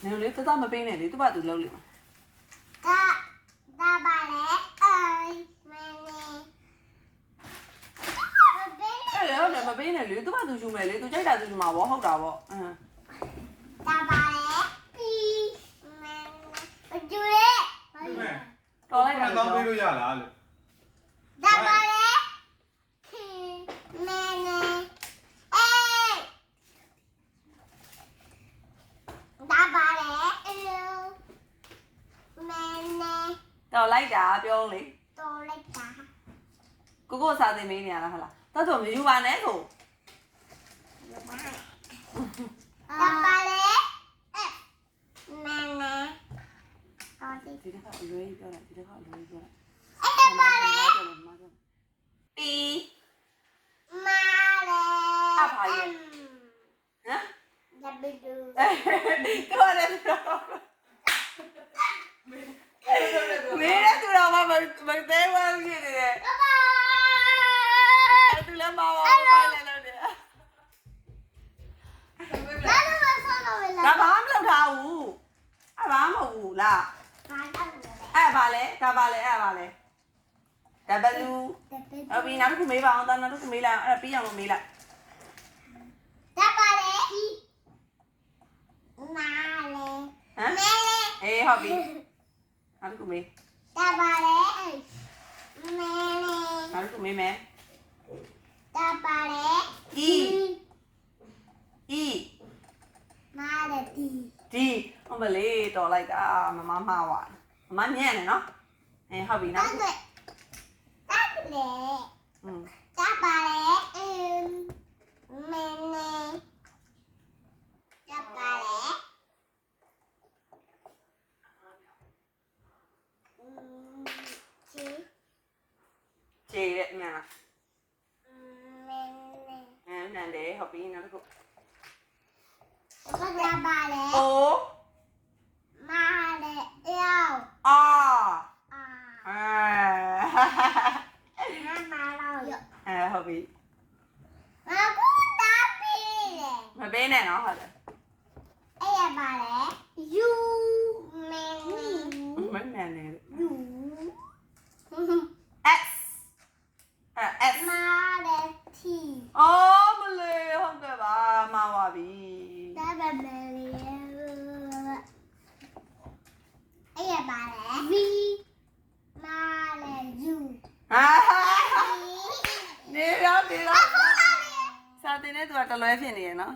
နေလေတသားမပေးနဲ့လေသူ့ဘာသူလုံးလေဒါပါလေမင်းဟုတ်တယ်မပေးနဲ့လေသူ့ဘာသူယူမယ်လေသူကြိုက်တာသူယူမှာဗောဟုတ်တာဗောဒါပါလေပြီးမင်းကျူလေတော်လိုက်တာ တော့ပေးလို့ရလားလို့ဒါပါလေခင်မင်းဒါပါလေမင်းတော်လိုက်တာပြောလေတော်လိုက်တာကိုစာသင်မေးနေရလားဟုတ်လားတော်တော်မယူပါနဲ့ကိုဒါပါလေမင်းတော်ဒီဒီတစ်ခါအလွယ်ပြောတာဒီတစ်ခါအလွယ်ပြောတာအဲ့ဒါပါလေပီမာလေအဖာရဲ့ဟမ်ဒါဘီဒူတော်တယ်မင်းလည်းသူတော်မသေးဝမ်းဖြစ်နေတယ်အဲ့သူလည်းမဝါပါလဲလို့တယ်ဒါဘာမှမလုပ်ထားဘူးအဲ့ဘာမှမဟုတ်ဘူးလားအဲ့ဘာလဲဒါဘာလဲအဲ့ဘာလဲW ဟုတ်ပြီနောက်တစ်ခုမေးပါအောင်နောက်တစ်ခုမေးလိုက်အောင်အဲ့ဒါပြီးအောင်လို့မေးလိုက်ဒါပါလေမာလေဟမ်မဲလေအေးဟုတ်ပြီနောက်တစ်ခုမေးဒါပါလေမဲလေနောက်တစ်ခုမေးမယ်ဒါပါလေ E မာလေဒီ D ဟုတ်ပါလေတော်လိုက်တာမမမှားပါမညံ့နေနော်အေးဟုတ်ပြီနောက်တစ်ခုဒါလေဒါပါလေမဲလေဒါပါလေကျေတဲ့မြန်လားမဲလေနန်တယ်ဟုတ်ပြီနောက်တစ်ခုဒါပါလေ O မာလေယော R အာ မာလောယော ဟုတ်ပြီအခုတားပြီလေ မပေးနဲ့နော်ဟုတ်တယ် အဲ့ရပါလေ you မင်း မနန်နေ you S S မာလေ T အော်မလေးဟုတ်ကဲ့ပါမှားပါပြီ ဒါပဲလေအဲ့ရပါလေ V မာလေ U ဟာနေရောစာတင်တဲ့သူကတလွဲဖြစ်နေရနော်